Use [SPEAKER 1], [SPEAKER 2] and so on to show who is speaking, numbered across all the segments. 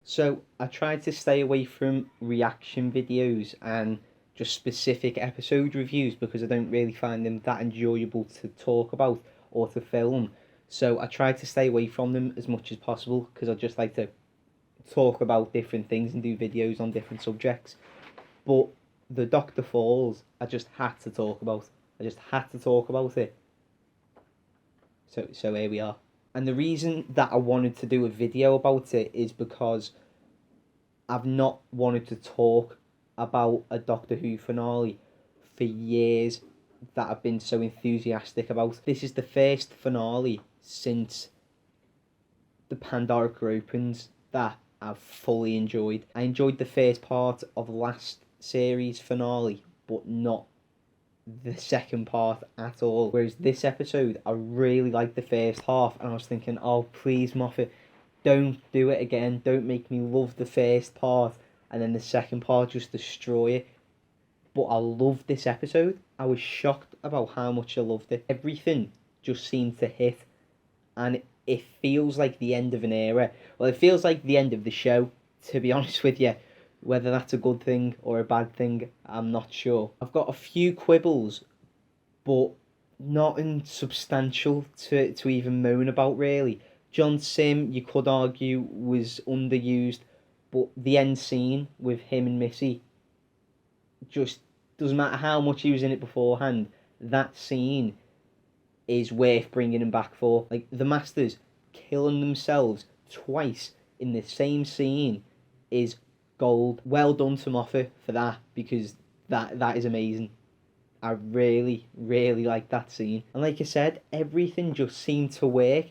[SPEAKER 1] So I try to stay away from reaction videos and just specific episode reviews because I don't really find them that enjoyable to talk about or to film. So I try to stay away from them as much as possible because I just like to talk about different things and do videos on different subjects. But the Doctor Falls, I just had to talk about. I just had to talk about it. So here we are. And the reason that I wanted to do a video about it is because I've not wanted to talk about a Doctor Who finale for years that I've been so enthusiastic about. This is the first finale since the Pandorica opens that I've fully enjoyed. I enjoyed the first part of last series finale, but not the second part at all. Whereas this episode, I really liked the first half, and I was thinking, oh, please, Moffat, don't do it again. Don't make me love the first part, and then the second part just destroy it. But I loved this episode. I was shocked about how much I loved it. Everything just seemed to hit, and it feels like the end of an era. Well, it feels like the end of the show, to be honest with you. Whether that's a good thing or a bad thing, I'm not sure. I've got a few quibbles, but nothing substantial to even moan about, really. John Sim, you could argue, was underused, but the end scene with him and Missy, just doesn't matter how much he was in it beforehand, that scene is worth bringing him back for. Like, the Masters killing themselves twice in the same scene is gold. Well done to Moffat for that, because that is amazing. I really, really like that scene. And like I said, everything just seemed to work.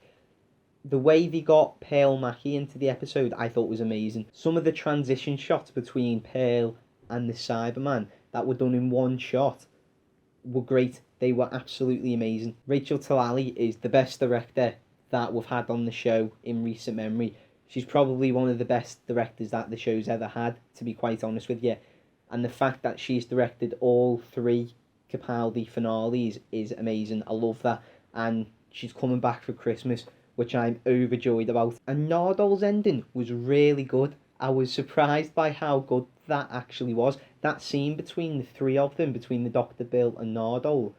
[SPEAKER 1] The way they got Pearl Mackie into the episode, I thought was amazing. Some of the transition shots between Pearl and the Cyberman that were done in one shot were great. They were absolutely amazing. Rachel Talalay is the best director that we've had on the show in recent memory. She's probably one of the best directors that the show's ever had, to be quite honest with you. And the fact that she's directed all three Capaldi finales is amazing. I love that. And she's coming back for Christmas, which I'm overjoyed about. And Nardol's ending was really good. I was surprised by how good that actually was. That scene between the three of them, between the Dr. Bill and Nardole,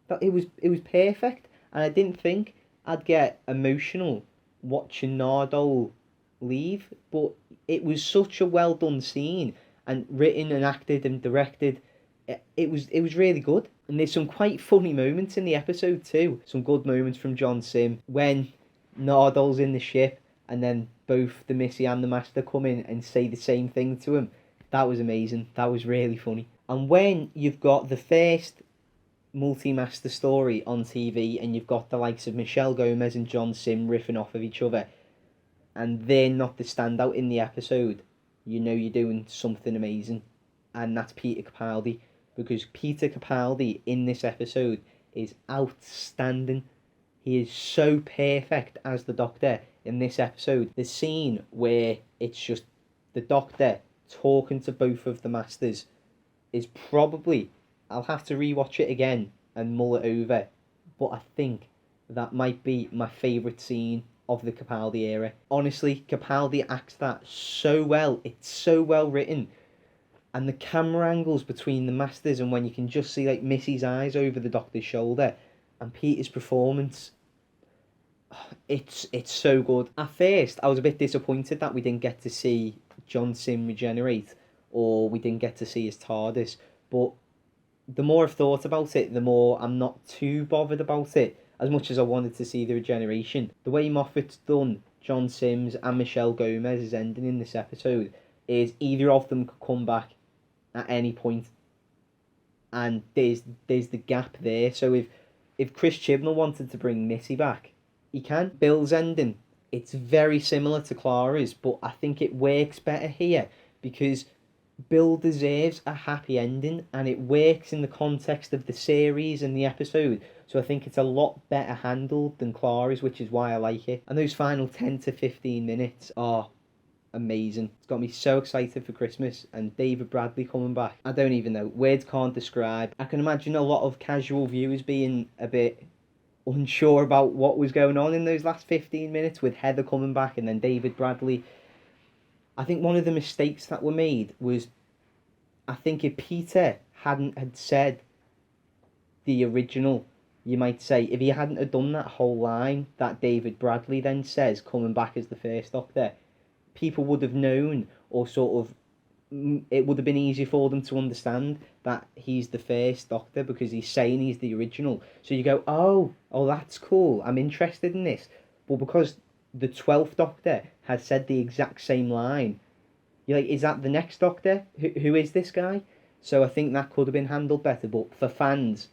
[SPEAKER 1] that it was perfect. And I didn't think I'd get emotional watching Nardole leave, but it was such a well done scene and written and acted and directed. It was really good. And there's some quite funny moments in the episode too. Some good moments from John Sim when Nardole's in the ship and then both the Missy and the Master come in and say the same thing to him. That was amazing. That was really funny. And when you've got the first multi-master story on TV and you've got the likes of Michelle Gomez and John Sim riffing off of each other, and they're not the standout in the episode, you know you're doing something amazing. And that's Peter Capaldi, because Peter Capaldi in this episode is outstanding. He is so perfect as the Doctor in this episode. The scene where it's just the Doctor talking to both of the Masters is probably, I'll have to rewatch it again and mull it over, but I think that might be my favourite scene of the Capaldi era. Honestly, Capaldi acts that so well. It's so well written. And the camera angles between the Masters and when you can just see like Missy's eyes over the Doctor's shoulder and Peter's performance, it's so good. At first, I was a bit disappointed that we didn't get to see John Sim regenerate, or we didn't get to see his TARDIS, but the more I've thought about it, the more I'm not too bothered about it, as much as I wanted to see the regeneration. The way Moffat's done John Sims and Michelle Gomez's ending in this episode is either of them could come back at any point, and there's the gap there. So if Chris Chibnall wanted to bring Missy back, he can. Bill's ending, it's very similar to Clara's, but I think it works better here because Bill deserves a happy ending and it works in the context of the series and the episode. So I think it's a lot better handled than Clara's, which is why I like it. And those final 10 to 15 minutes are amazing. It's got me so excited for Christmas, and David Bradley coming back. I don't even know. Words can't describe. I can imagine a lot of casual viewers being a bit unsure about what was going on in those last 15 minutes with Heather coming back and then David Bradley. I think one of the mistakes that were made was, I think if Peter hadn't had said the original, you might say, if he hadn't have done that whole line that David Bradley then says coming back as the first Doctor, people would have known, or sort of, it would have been easy for them to understand that he's the first Doctor because he's saying he's the original. So you go, oh, that's cool. I'm interested in this. But because the 12th Doctor has said the exact same line, you're like, is that the next Doctor? Who is this guy? So I think that could have been handled better. But for fans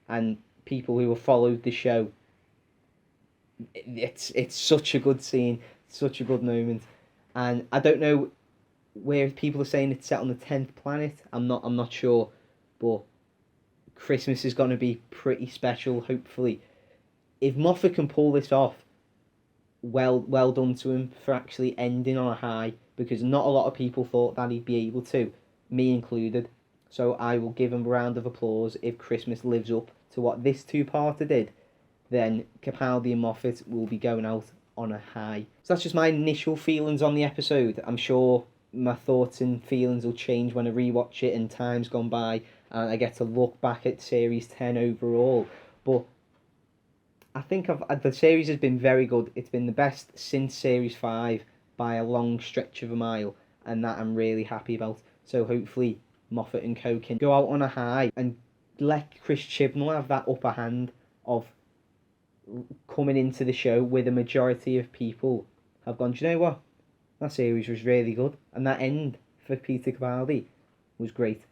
[SPEAKER 1] and people who have followed the show, it's such a good scene, such a good moment. And I don't know where people are saying it's set on the 10th planet. I'm not sure, but Christmas is going to be pretty special, hopefully. If Moffat can pull this off, well done to him for actually ending on a high, because not a lot of people thought that he'd be able to, me included. So I will give him a round of applause. If Christmas lives up to what this two-parter did, then Capaldi and Moffat will be going out on a high. So that's just my initial feelings on the episode. I'm sure my thoughts and feelings will change when I rewatch it and time's gone by and I get to look back at Series 10 overall. But I think the series has been very good. It's been the best since Series 5 by a long stretch of a mile, and that I'm really happy about. So hopefully Moffat and co can go out on a high and let Chris Chibnall have that upper hand of coming into the show where the majority of people have gone, do you know what? That series was really good. And that end for Peter Capaldi was great.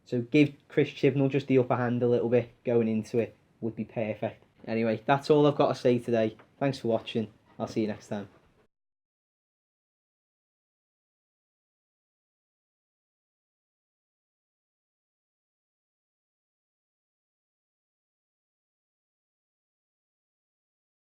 [SPEAKER 1] So give Chris Chibnall just the upper hand a little bit going into it would be perfect. Anyway, that's all I've got to say today. Thanks for watching. I'll see you next time.